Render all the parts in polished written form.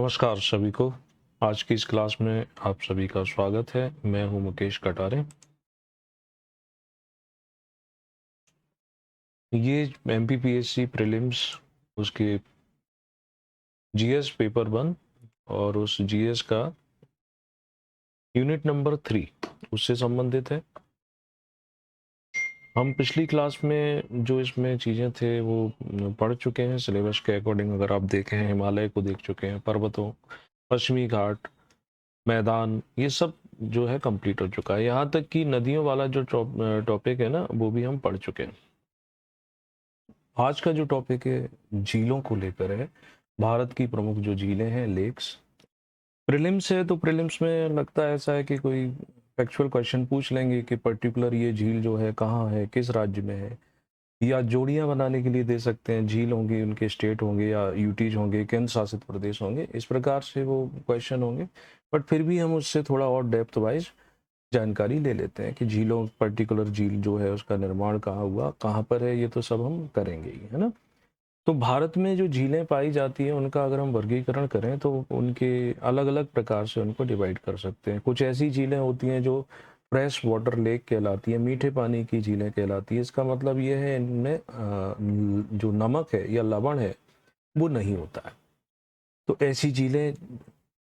नमस्कार सभी को। आज की इस क्लास में आप सभी का स्वागत है। मैं हूं मुकेश कटारे। ये एमपीपीएससी प्रीलिम्स उसके जीएस पेपर 1 और उस जीएस का यूनिट नंबर 3 उससे संबंधित है। हम पिछली क्लास में जो इसमें चीज़ें थे वो पढ़ चुके हैं सिलेबस के अकॉर्डिंग। अगर आप देखें, हिमालय को देख चुके हैं, पर्वतों, पश्चिमी घाट, मैदान, ये सब जो है कंप्लीट हो चुका है। यहाँ तक कि नदियों वाला जो टॉपिक है ना, वो भी हम पढ़ चुके हैं। आज का जो टॉपिक है झीलों को लेकर है। भारत की प्रमुख जो झीलें हैं, लेक्स। प्रीलिम्स है तो प्रीलिम्स में लगता है ऐसा है कि कोई फैक्चुअल क्वेश्चन पूछ लेंगे कि पर्टिकुलर ये झील जो है कहाँ है, किस राज्य में है, या जोड़ियां बनाने के लिए दे सकते हैं। झील होंगे, उनके स्टेट होंगे या यूटीज होंगे, केंद्र शासित प्रदेश होंगे, इस प्रकार से वो क्वेश्चन होंगे। बट फिर भी हम उससे थोड़ा और डेप्थ वाइज जानकारी ले लेते हैं कि झीलों, पर्टिकुलर झील जो है उसका निर्माण कहाँ हुआ, कहाँ पर है, ये तो सब हम करेंगे ही, है ना। तो भारत में जो झीलें पाई जाती हैं उनका अगर हम वर्गीकरण करें तो उनके अलग अलग प्रकार से उनको डिवाइड कर सकते हैं। कुछ ऐसी झीलें होती हैं जो फ्रेश वाटर लेक कहलाती है, मीठे पानी की झीलें कहलाती है। इसका मतलब ये है इनमें जो नमक है या लवण है वो नहीं होता है। तो ऐसी झीलें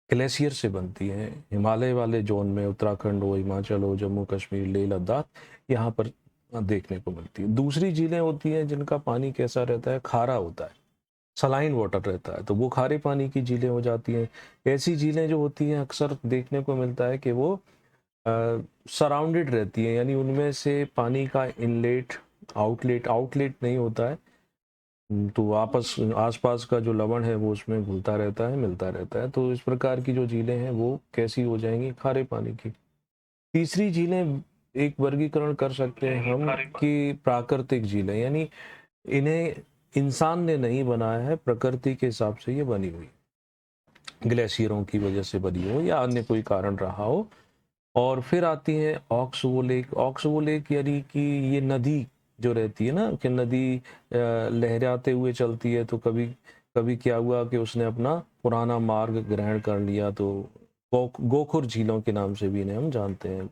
ग्लेशियर से बनती हैं। हिमालय वाले जोन में, उत्तराखंड हो, हिमाचल हो, जम्मू कश्मीर, लेह लद्दाख, यहाँ पर देखने को मिलती है। दूसरी झीलें होती हैं जिनका पानी कैसा रहता है, खारा होता है, सलाइन वाटर रहता है, तो वो खारे पानी की झीलें हो जाती हैं। ऐसी झीलें जो होती हैं अक्सर देखने को मिलता है कि वो सराउंडेड रहती हैं, यानी उनमें से पानी का इनलेट, आउटलेट आउटलेट नहीं होता है। तो आपस आसपास का जो लवण है वो उसमें घुलता रहता है, मिलता रहता है। तो इस प्रकार की जो झीलें हैं वो कैसी हो जाएंगी, खारे पानी की। तीसरी झीलें एक वर्गीकरण कर सकते हैं हम कि प्राकृतिक झीलें, यानी इन्हें इंसान ने नहीं बनाया है, प्रकृति के हिसाब से ये बनी हुई, ग्लेशियरों की वजह से बनी हो या अन्य कोई कारण रहा हो। और फिर आती है ऑक्सवो लेक। ऑक्सवो लेक यानी कि ये नदी जो रहती है ना, कि नदी लहराते हुए चलती है, तो कभी कभी क्या हुआ कि उसने अपना पुराना मार्ग ग्रहण कर लिया। तो गोखुर झीलों के नाम से भी इन्हें हम जानते हैं।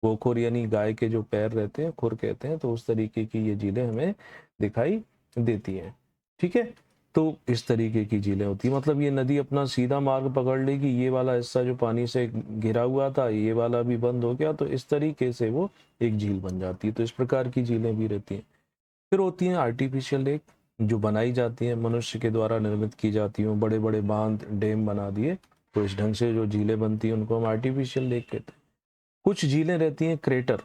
गोखुर यानी गाय के जो पैर रहते हैं, खुर कहते हैं। तो उस तरीके की ये झीलें हमें दिखाई देती हैं। ठीक है, तो इस तरीके की झीलें होती है, मतलब ये नदी अपना सीधा मार्ग पकड़ लेगी, ये वाला हिस्सा जो पानी से घिरा हुआ था ये वाला भी बंद हो गया, तो इस तरीके से वो एक झील बन जाती है। तो इस प्रकार की झीलें भी रहती हैं। फिर होती हैं आर्टिफिशियल लेक, जो बनाई जाती है, मनुष्य के द्वारा निर्मित की जाती हैं। बड़े बड़े बांध, डैम बना दिए, तो इस ढंग से जो झीलें बनती हैं उनको हम आर्टिफिशियल लेक कहते हैं। कुछ झीलें रहती हैं क्रेटर,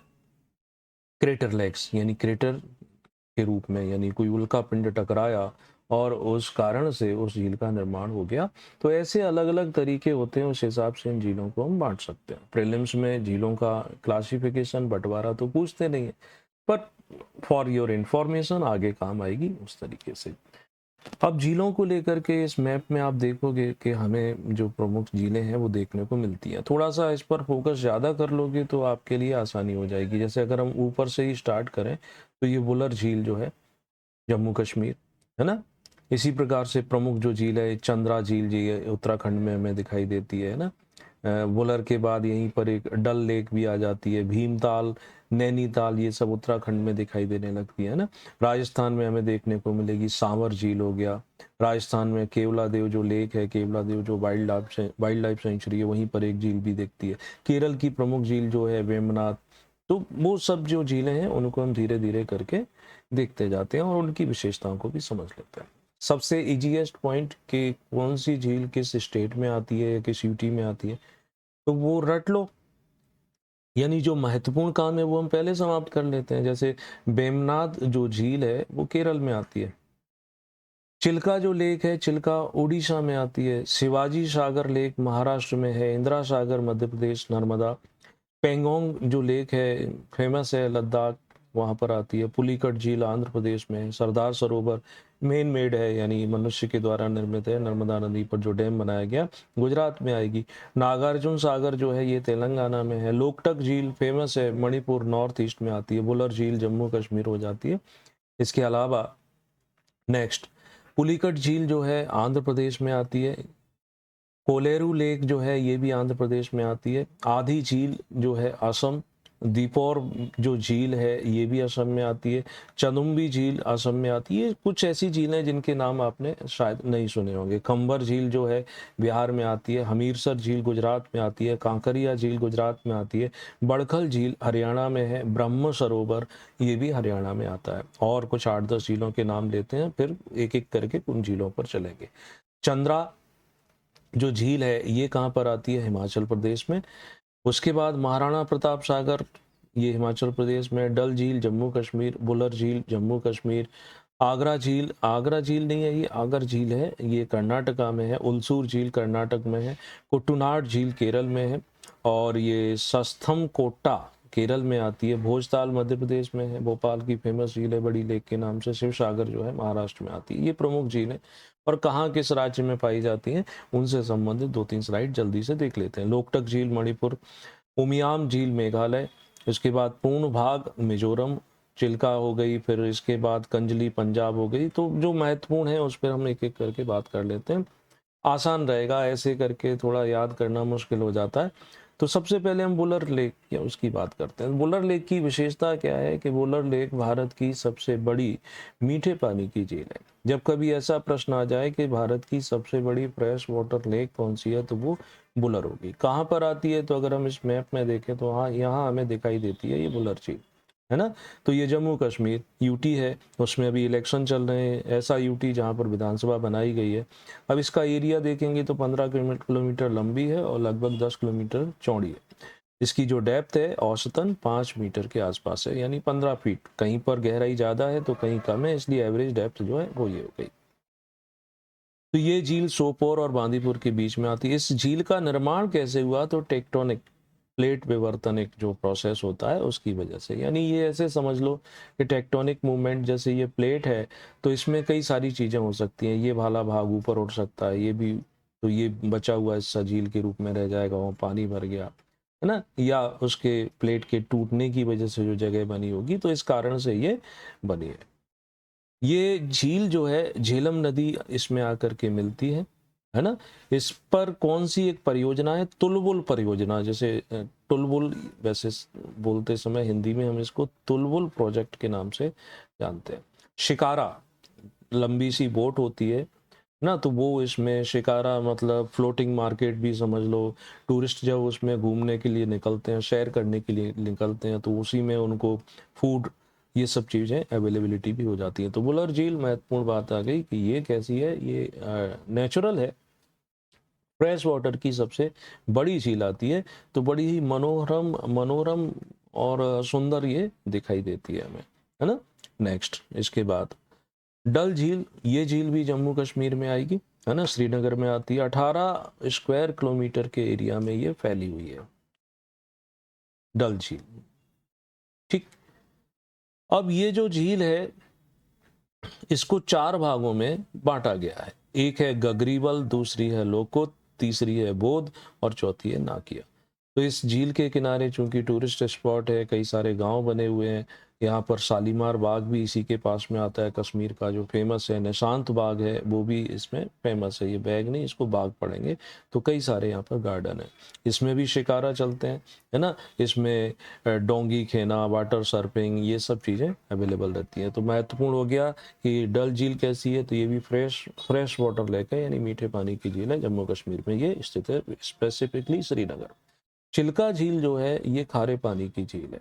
क्रेटर लेक्स, यानी क्रेटर के रूप में, यानी कोई उल्का पिंड टकराया और उस कारण से उस झील का निर्माण हो गया। तो ऐसे अलग अलग तरीके होते हैं, उस हिसाब से इन झीलों को हम बांट सकते हैं। प्रीलिम्स में झीलों का क्लासिफिकेशन, बंटवारा तो पूछते नहीं है, पर फॉर योर इंफॉर्मेशन आगे काम आएगी उस तरीके से। अब झीलों को लेकर के इस मैप में आप देखोगे कि हमें जो प्रमुख झीलें हैं वो देखने को मिलती हैं। थोड़ा सा इस पर फोकस ज़्यादा कर लोगे तो आपके लिए आसानी हो जाएगी। जैसे अगर हम ऊपर से ही स्टार्ट करें तो ये वुलर झील जो है, जम्मू कश्मीर, है ना। इसी प्रकार से प्रमुख जो झील है, चंद्रा झील जी है, उत्तराखंड में हमें दिखाई देती है ना। वुलर के बाद यहीं पर एक डल लेक भी आ जाती है, भीमताल, नैनीताल, ये सब उत्तराखंड में दिखाई देने लगती है ना। राजस्थान में हमें देखने को मिलेगी सांवर झील हो गया। राजस्थान में केवला देव जो लेक है, केवला देव जो वाइल्ड लाइफ सेंचुरी है, वहीं पर एक झील भी दिखती है। केरल की प्रमुख झील जो है वेम्बनाथ। तो वो सब जो झीलें हैं उनको हम धीरे धीरे करके देखते जाते हैं और उनकी विशेषताओं को भी समझ लेते हैं। सबसे इजीएस्ट पॉइंट कि कौन सी झील किस स्टेट में आती है या किस यूटी में आती है, तो वो रट लो, यानी जो महत्वपूर्ण काम है वो हम पहले समाप्त कर लेते हैं। जैसे बेमनाथ जो झील है वो केरल में आती है। चिल्का जो लेक है, चिल्का उड़ीसा में आती है। शिवाजी सागर लेक महाराष्ट्र में है। इंदिरा सागर मध्य प्रदेश, नर्मदा। पेंगोंग जो लेक है फेमस है, लद्दाख, वहाँ पर आती है। पुलिकट झील आंध्र प्रदेश में है। सरदार सरोवर मेन मेड है, यानी मनुष्य के द्वारा निर्मित है, नर्मदा नदी पर जो डैम बनाया गया, गुजरात में आएगी। नागार्जुन सागर जो है ये तेलंगाना में है। लोकटक झील फेमस है, मणिपुर नॉर्थ ईस्ट में आती है। बुलर झील जम्मू कश्मीर हो जाती है। इसके अलावा नेक्स्ट पुलिकट झील जो है आंध्र प्रदेश में आती है। कोलेरू लेक जो है ये भी आंध्र प्रदेश में आती है। आधी झील जो है असम, दीपौर जो झील है ये भी असम में आती है। चनुम्बी झील असम में आती है। कुछ ऐसी झीलें जिनके नाम आपने शायद नहीं सुने होंगे। कंबर झील जो है बिहार में आती है। हमीरसर झील गुजरात में आती है। कांकरिया झील गुजरात में आती है। बड़खल झील हरियाणा में है। ब्रह्म सरोवर ये भी हरियाणा में आता है। और कुछ 8-10 झीलों के नाम लेते हैं, फिर एक एक करके उन झीलों पर चलेंगे। चंद्रा जो झील है ये कहाँ पर आती है? हिमाचल प्रदेश में। उसके बाद महाराणा प्रताप सागर ये हिमाचल प्रदेश में। डल झील जम्मू कश्मीर। बुलर झील जम्मू कश्मीर। आगरा झील नहीं है, ये आगर झील है, ये कर्नाटका में है। उलसूर झील कर्नाटक में है। कुट्टूनाड झील केरल में है। और ये सस्थम कोट्टा केरल में आती है। भोजताल मध्य प्रदेश में है। भोपाल की फेमस झील है बड़ी लेक के नाम से। शिव सागर जो है महाराष्ट्र में आती है। ये प्रमुख झील है। और कहाँ किस राज्य में पाई जाती हैं उनसे संबंधित 2-3 स्लाइड जल्दी से देख लेते हैं। लोकटक झील मणिपुर। उमियाम झील मेघालय। इसके बाद पूर्ण भाग मिजोरम। चिल्का हो गई। फिर इसके बाद कंजली पंजाब हो गई। तो जो महत्वपूर्ण है उस पर हम एक एक करके बात कर लेते हैं, आसान रहेगा, ऐसे करके थोड़ा याद करना मुश्किल हो जाता है। तो सबसे पहले हम बुलर लेक या उसकी बात करते हैं। बुलर लेक की विशेषता क्या है कि बुलर लेक भारत की सबसे बड़ी मीठे पानी की झील है। जब कभी ऐसा प्रश्न आ जाए कि भारत की सबसे बड़ी फ्रेश वाटर लेक कौन सी है तो वो बुलर होगी। कहाँ पर आती है? तो अगर हम इस मैप में देखें तो हाँ, यहाँ हमें दिखाई देती है ये बुलर झील, है ना। तो ये जम्मू कश्मीर यूटी है, उसमें अभी इलेक्शन चल रहे हैं। ऐसा यूटी जहाँ पर विधानसभा बनाई गई है। अब इसका एरिया देखेंगे तो 15 किलोमीटर लंबी है और लगभग 10 किलोमीटर चौड़ी है। इसकी जो डेप्थ है औसतन 5 मीटर के आसपास है, यानी 15 फीट। कहीं पर गहराई ज़्यादा है तो कहीं कम है, इसलिए एवरेज डेप्थ जो है वो ये हो गई। तो ये झील सोपोर और बांदीपुर के बीच में आती है। इस झील का निर्माण कैसे हुआ? तो टेक्टोनिक प्लेट विवर्तन एक जो प्रोसेस होता है उसकी वजह से। यानी ये ऐसे समझ लो कि टेक्टोनिक मूवमेंट, जैसे ये प्लेट है तो इसमें कई सारी चीज़ें हो सकती हैं। ये वाला भाग ऊपर उठ सकता है, ये भी, तो ये बचा हुआ हिस्सा झील के रूप में रह जाएगा, वहाँ पानी भर गया, है ना। या उसके प्लेट के टूटने की वजह से जो जगह बनी होगी, तो इस कारण से ये बनी है। ये झील जो है झेलम नदी इसमें आकर के मिलती है ना। इस पर कौन सी एक परियोजना है? तुलबुल परियोजना। जैसे तुलबुल वैसे बोलते समय हिंदी में हम इसको तुलबुल प्रोजेक्ट के नाम से जानते हैं। शिकारा लंबी सी बोट होती है ना, तो वो इसमें शिकारा मतलब फ्लोटिंग मार्केट भी समझ लो। टूरिस्ट जब उसमें घूमने के लिए निकलते हैं, सैर करने के लिए निकलते हैं, तो उसी में उनको फूड ये सब चीज़ें अवेलेबिलिटी भी हो जाती है। तो बुलर झील महत्वपूर्ण बात आ गई कि ये कैसी है, ये नेचुरल है, फ्रेश वाटर की सबसे बड़ी झील आती है। तो बड़ी ही मनोरम मनोरम और सुंदर ये दिखाई देती है हमें, है ना। नेक्स्ट इसके बाद डल झील। ये झील भी जम्मू कश्मीर में आएगी, है ना, श्रीनगर में आती है। 18 स्क्वायर किलोमीटर के एरिया में ये फैली हुई है डल झील। ठीक। अब ये जो झील है इसको 4 भागों में बांटा गया है। एक है गगरीबल, दूसरी है लोकोत, तीसरी है बोध और चौथी है नाकिया। तो इस झील के किनारे चूंकि टूरिस्ट स्पॉट है, कई सारे गांव बने हुए हैं। यहाँ पर शालीमार बाग भी इसी के पास में आता है, कश्मीर का जो फेमस है। निशांत बाग है वो भी इसमें फेमस है। ये बैग नहीं, इसको बाग पढ़ेंगे। तो कई सारे यहाँ पर गार्डन है। इसमें भी शिकारा चलते हैं, है ना। इसमें डोंगी खेना, वाटर सर्फिंग, ये सब चीज़ें अवेलेबल रहती हैं। तो महत्वपूर्ण हो गया कि डल झील कैसी है, तो ये भी फ्रेश वाटर लेक है, यानी मीठे पानी की झील है। जम्मू कश्मीर में ये स्थित है, स्पेसिफिकली श्रीनगर। चिल्का झील जो है ये खारे पानी की झील है।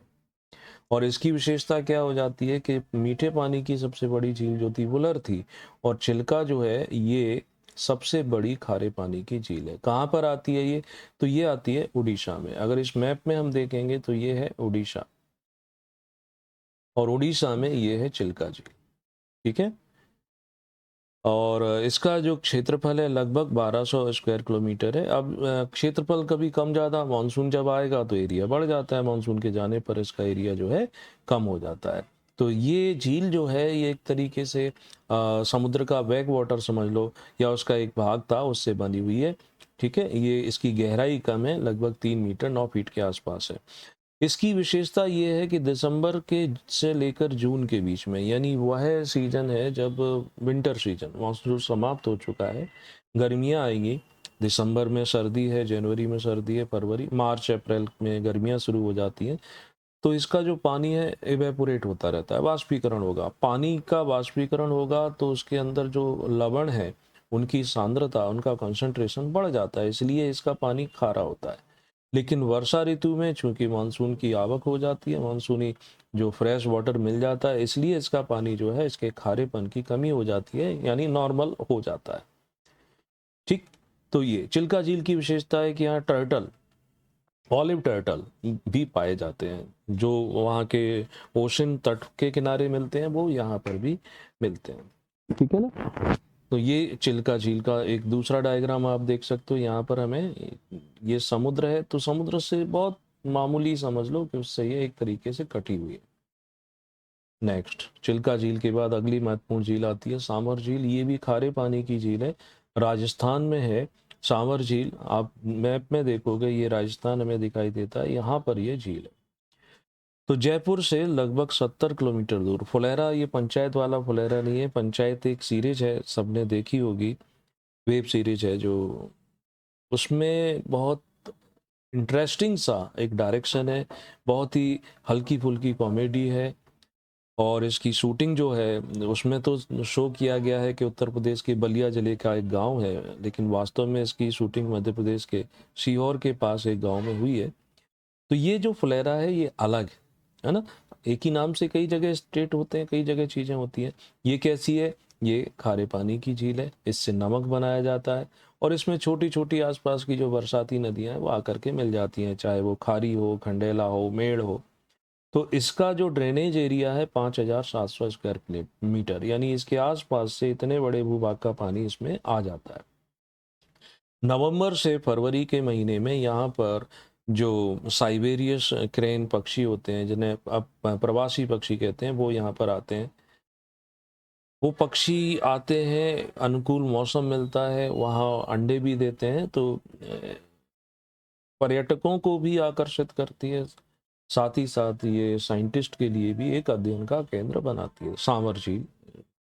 और इसकी विशेषता क्या हो जाती है कि मीठे पानी की सबसे बड़ी झील जो थी वुलर थी, और चिल्का जो है ये सबसे बड़ी खारे पानी की झील है। कहाँ पर आती है ये? तो ये आती है उड़ीसा में। अगर इस मैप में हम देखेंगे तो ये है उड़ीसा, और उड़ीसा में ये है चिल्का झील। ठीक है। और इसका जो क्षेत्रफल है लगभग 1200 स्क्वायर किलोमीटर है। अब क्षेत्रफल कभी कम ज़्यादा, मानसून जब आएगा तो एरिया बढ़ जाता है, मानसून के जाने पर इसका एरिया जो है कम हो जाता है। तो ये झील जो है ये एक तरीके से समुद्र का बैक वाटर समझ लो, या उसका एक भाग था, उससे बनी हुई है। ठीक है। ये इसकी गहराई कम है, लगभग 3 मीटर 9 फीट के आसपास है। इसकी विशेषता ये है कि दिसंबर के से लेकर जून के बीच में, यानी वह सीजन है जब विंटर सीजन मानसून समाप्त हो चुका है, गर्मियाँ आएंगी, दिसंबर में सर्दी है, जनवरी में सर्दी है, फरवरी, मार्च अप्रैल में गर्मियाँ शुरू हो जाती हैं। तो इसका जो पानी है इवेपोरेट होता रहता है, वाष्पीकरण होगा। पानी का वाष्पीकरण होगा तो उसके अंदर जो लवण है, उनकी सांद्रता, उनका कंसंट्रेशन बढ़ जाता है, इसलिए इसका पानी खारा होता है। लेकिन वर्षा ऋतु में चूंकि मानसून की आवक हो जाती है, मानसूनी जो फ्रेश वाटर मिल जाता है, इसलिए इसका पानी जो है, इसके खारेपन की कमी हो जाती है, यानी नॉर्मल हो जाता है। ठीक, तो ये चिल्का झील की विशेषता है कि यहाँ टर्टल, ऑलिव टर्टल भी पाए जाते हैं। जो वहाँ के ओशन तट के किनारे मिलते हैं, वो यहाँ पर भी मिलते हैं। ठीक है ना। तो ये चिल्का झील का एक दूसरा डायग्राम आप देख सकते हो। यहाँ पर हमें ये समुद्र है, तो समुद्र से बहुत मामूली समझ लो कि उससे ये एक तरीके से कटी हुई है। नेक्स्ट, चिल्का झील के बाद अगली महत्वपूर्ण झील आती है सांवर झील। ये भी खारे पानी की झील है, राजस्थान में है। सांवर झील आप मैप में देखोगे, ये राजस्थान हमें दिखाई देता है, यहाँ पर ये झील है। तो जयपुर से लगभग 70 किलोमीटर दूर, फुलेरा, ये पंचायत वाला फुलेरा नहीं है। पंचायत एक सीरीज है, सबने देखी होगी, वेब सीरीज है, जो उसमें बहुत इंटरेस्टिंग सा एक डायरेक्शन है, बहुत ही हल्की फुल्की कॉमेडी है। और इसकी शूटिंग जो है, उसमें तो शो किया गया है कि उत्तर प्रदेश के बलिया जिले का एक गांव है, लेकिन वास्तव में इसकी शूटिंग मध्य प्रदेश के सीहोर के पास एक गांव में हुई है। तो ये जो फुलेरा है, ये अलग है ना। एक ही नाम से कई जगह स्टेट होते हैं, कई जगह चीज़ें होती हैं। ये कैसी है? ये खारे पानी की झील है, इससे नमक बनाया जाता है, और इसमें छोटी छोटी आसपास की जो बरसाती नदियां हैं वो आकर के मिल जाती हैं, चाहे वो खारी हो, खंडेला हो, मेड़ हो। तो इसका जो ड्रेनेज एरिया है 5,700 स्क्वायर किलोमीटर, यानी इसके आसपास से इतने बड़े भूभाग का पानी इसमें आ जाता है। नवंबर से फरवरी के महीने में यहाँ पर जो साइबेरियस क्रेन पक्षी होते हैं, जिन्हें अब प्रवासी पक्षी कहते हैं, वो यहाँ पर आते हैं। वो पक्षी आते हैं, अनुकूल मौसम मिलता है, वहाँ अंडे भी देते हैं, तो पर्यटकों को भी आकर्षित करती है। साथ ही साथ ये साइंटिस्ट के लिए भी एक अध्ययन का केंद्र बनाती है। सांवर झील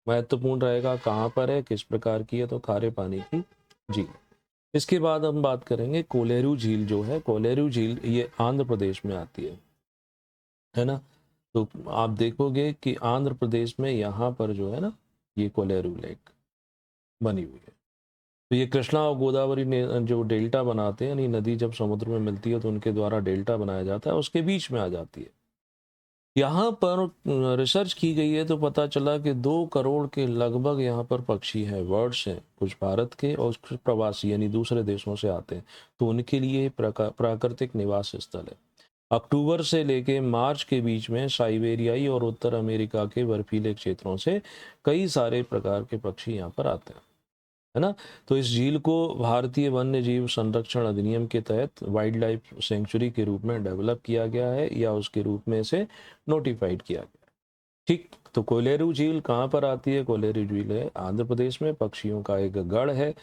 महत्वपूर्ण रहेगा, कहाँ पर है, किस प्रकार की है, तो खारे पानी की झील। इसके बाद हम बात करेंगे कोलेरू झील। जो है कोलेरू झील, ये आंध्र प्रदेश में आती है ना। तो आप देखोगे कि आंध्र प्रदेश में यहाँ पर जो है ना, ये कोलेरू लेक बनी हुई है। तो ये कृष्णा और गोदावरी ने जो डेल्टा बनाते हैं, यानी नदी जब समुद्र में मिलती है तो उनके द्वारा डेल्टा बनाया जाता है, उसके बीच में आ जाती है। यहाँ पर रिसर्च की गई है तो पता चला कि 2 करोड़ के लगभग यहाँ पर पक्षी हैं, बर्ड्स हैं, कुछ भारत के और कुछ प्रवासी यानी दूसरे देशों से आते हैं। तो उनके लिए प्राकृतिक निवास स्थल है। अक्टूबर से लेके मार्च के बीच में साइबेरियाई और उत्तर अमेरिका के बर्फीले क्षेत्रों से कई सारे प्रकार के पक्षी यहाँ पर आते हैं, है ना। तो इस झील को भारतीय वन्य जीव संरक्षण अधिनियम के तहत वाइल्ड लाइफ सेंचुरी के रूप में डेवलप किया गया है, या उसके रूप में इसे नोटिफाइड किया गया है। ठीक, तो कोलेरू झील कहाँ पर आती है? कोलेरू झील है आंध्र प्रदेश में, पक्षियों का एक गढ़ है।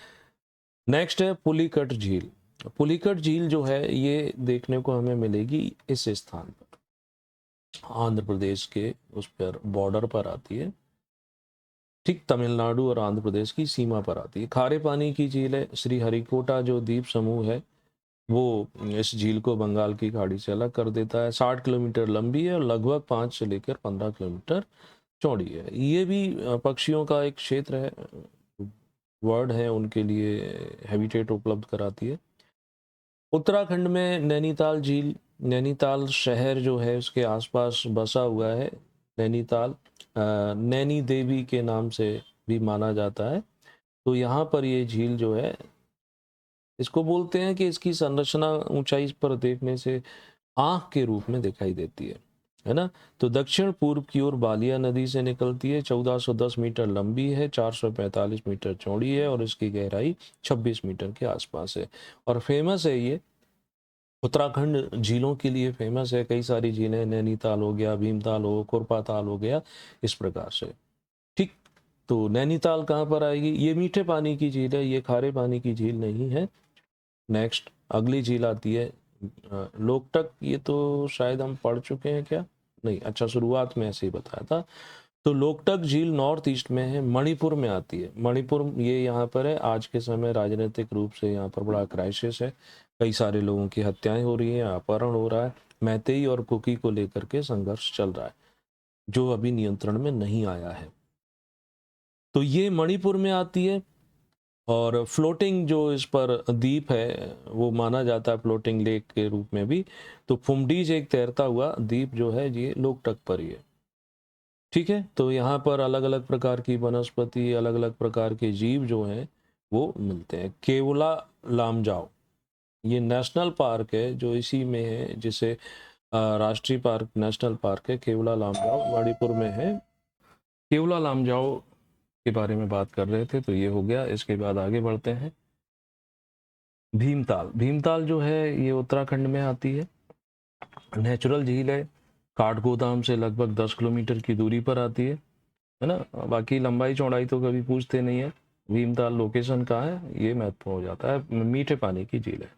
नेक्स्ट है पुलिकट झील। पुलिकट झील जो है, ये देखने को हमें मिलेगी इस स्थान पर, आंध्र प्रदेश के उस पर बॉर्डर पर आती है। ठीक, तमिलनाडु और आंध्र प्रदेश की सीमा पर आती है। खारे पानी की झील है। श्री हरिकोटा जो द्वीप समूह है, वो इस झील को बंगाल की खाड़ी से अलग कर देता है। 60 किलोमीटर लंबी है और लगभग 5 से लेकर 15 किलोमीटर चौड़ी है। ये भी पक्षियों का एक क्षेत्र है, वर्ड है, उनके लिए हैबिटेट उपलब्ध कराती है। उत्तराखंड में नैनीताल झील, नैनीताल शहर जो है उसके आसपास बसा हुआ है। नैनीताल नैनी देवी के नाम से भी माना जाता है। तो यहाँ पर ये झील जो है, इसको बोलते हैं कि इसकी संरचना ऊंचाई पर देखने से आंख के रूप में दिखाई देती है ना। तो दक्षिण पूर्व की ओर बालिया नदी से निकलती है, 1410 मीटर लंबी है, 445 मीटर चौड़ी है, और इसकी गहराई 26 मीटर के आसपास है। और फेमस है ये, उत्तराखंड झीलों के लिए फेमस है। कई सारी झीलें, नैनीताल हो गया, भीमताल हो, कुरपा ताल हो गया, इस प्रकार से। ठीक, तो नैनीताल कहाँ पर आएगी? ये मीठे पानी की झील है, ये खारे पानी की झील नहीं है। नेक्स्ट, अगली झील आती है लोकटक। ये तो शायद हम पढ़ चुके हैं क्या? नहीं, अच्छा, शुरुआत में ऐसे ही बताया था। तो लोकटक झील नॉर्थ ईस्ट में है, मणिपुर में आती है। मणिपुर ये यहाँ पर है। आज के समय राजनीतिक रूप से यहाँ पर बड़ा क्राइसिस है, कई सारे लोगों की हत्याएं हो रही हैं, अपहरण हो रहा है, मैतेई और कुकी को लेकर के संघर्ष चल रहा है जो अभी नियंत्रण में नहीं आया है। तो ये मणिपुर में आती है। और फ्लोटिंग जो इस पर द्वीप है वो माना जाता है फ्लोटिंग लेक के रूप में भी। तो फुमडीज एक तैरता हुआ द्वीप जो है ये लोकटक पर ही है। ठीक है, तो यहाँ पर अलग अलग प्रकार की वनस्पति, अलग अलग प्रकार के जीव जो हैं वो मिलते हैं। केवला लामजाओ ये नेशनल पार्क है जो इसी में है, जिसे राष्ट्रीय पार्क नेशनल पार्क है। केवला लामजाओ मणिपुर में है। केवला लामजाओ के बारे में बात कर रहे थे तो ये हो गया। इसके बाद आगे बढ़ते हैं। भीमताल, भीमताल जो है ये उत्तराखंड में आती है। नेचुरल झील है, काठगोदाम से लगभग 10 किलोमीटर की दूरी पर आती है ना। बाकी लंबाई चौड़ाई तो कभी पूछते नहीं है। भीमताल लोकेशन कहाँ है ये महत्वपूर्ण हो जाता है। मीठे पानी की झील है।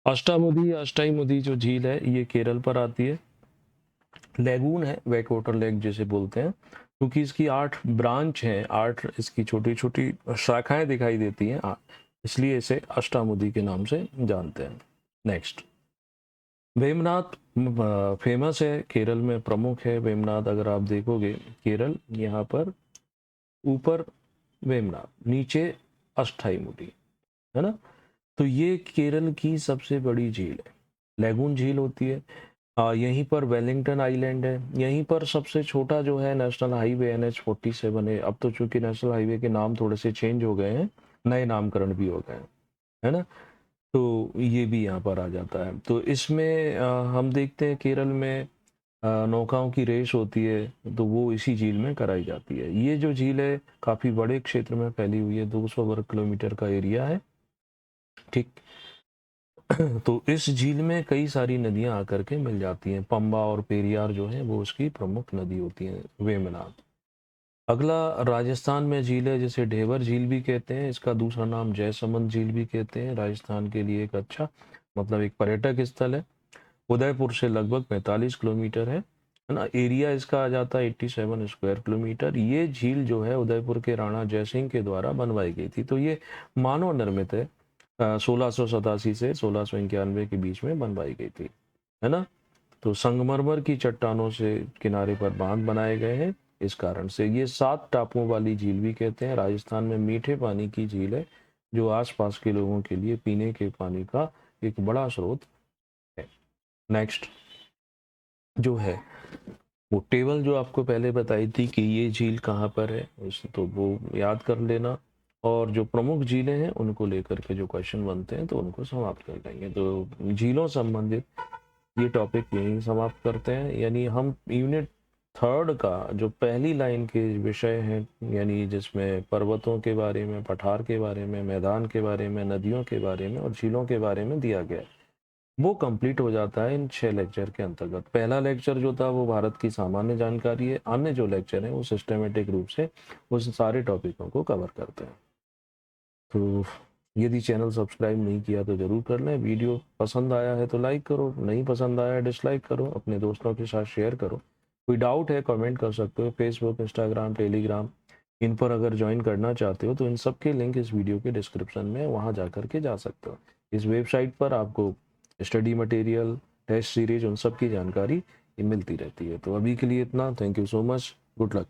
अष्टामुदी, अष्टाईमुदी जो झील है ये केरल पर आती है। लेगून है, वेक वाटर लेक जिसे बोलते हैं, क्योंकि इसकी 8 ब्रांच हैं, 8 इसकी छोटी छोटी शाखाएं दिखाई देती हैं, इसलिए इसे अष्टामुदी के नाम से जानते हैं। नेक्स्ट, वेमनाथ फेमस है, केरल में प्रमुख है वेमनाथ। अगर आप देखोगे केरल, यहाँ पर ऊपर वेमनाथ, नीचे अष्टाईमुदी, है ना। तो ये केरल की सबसे बड़ी झील है। लेगून झील होती है। यहीं पर वेलिंगटन आइलैंड है। यहीं पर सबसे छोटा जो है नेशनल हाईवे NH-47 है। अब तो चूंकि नेशनल हाईवे के नाम थोड़े से चेंज हो गए हैं, नए नामकरण भी हो गए हैं, है ना। तो ये भी यहाँ पर आ जाता है। तो इसमें हम देखते हैं केरल में नौकाओं की रेस होती है तो वो इसी झील में कराई जाती है। ये जो झील है काफ़ी बड़े क्षेत्र में फैली हुई है, 200 वर्ग किलोमीटर का एरिया है। ठीक। तो इस झील में कई सारी नदियां आकर के मिल जाती हैं। पंबा और पेरियार जो है वो उसकी प्रमुख नदी होती हैं, वेमनाथ। अगला राजस्थान में झील है जिसे ढेबर झील भी कहते हैं। इसका दूसरा नाम जयसमंद झील भी कहते हैं। राजस्थान के लिए एक अच्छा मतलब एक पर्यटक स्थल है। उदयपुर से लगभग 45 किलोमीटर है ना। एरिया इसका आ जाता है 87 स्क्वायर किलोमीटर। ये झील जो है उदयपुर के राणा जयसिंह के द्वारा बनवाई गई थी। तो ये मानव निर्मित है। 1687 से 1691 के बीच में बनवाई गई थी, है ना। तो संगमरमर की चट्टानों से किनारे पर बांध बनाए गए हैं। इस कारण से ये 7 टापुओं वाली झील भी कहते हैं। राजस्थान में मीठे पानी की झील है जो आसपास के लोगों के लिए पीने के पानी का एक बड़ा स्रोत है। नेक्स्ट जो है वो टेबल जो आपको पहले बताई थी कि ये झील कहाँ पर है, तो वो याद कर लेना। और जो प्रमुख झीलें हैं उनको लेकर के जो क्वेश्चन बनते हैं तो उनको समाप्त कर लेंगे। तो झीलों संबंधित ये टॉपिक यहीं समाप्त करते हैं। यानी हम यूनिट 3 का जो पहली लाइन के विषय हैं, यानी जिसमें पर्वतों के बारे में, पठार के बारे में, मैदान के बारे में, नदियों के बारे में और झीलों के बारे में दिया गया है, वो कंप्लीट हो जाता है इन 6 लेक्चर के अंतर्गत। पहला लेक्चर जो था वो भारत की सामान्य जानकारी है। अन्य जो लेक्चर हैं वो सिस्टमेटिक रूप से उस सारे टॉपिकों को कवर करते हैं। तो यदि चैनल सब्सक्राइब नहीं किया तो ज़रूर कर लें। वीडियो पसंद आया है तो लाइक करो, नहीं पसंद आया डिसलाइक करो, अपने दोस्तों के साथ शेयर करो। कोई डाउट है कमेंट कर सकते हो। फेसबुक, इंस्टाग्राम, टेलीग्राम इन पर अगर ज्वाइन करना चाहते हो तो इन सब के लिंक इस वीडियो के डिस्क्रिप्शन में, वहाँ जा कर के जा सकते हो। इस वेबसाइट पर आपको स्टडी मटेरियल, टेस्ट सीरीज, उन सब की जानकारी मिलती रहती है। तो अभी के लिए इतना। Thank you so much. Good luck.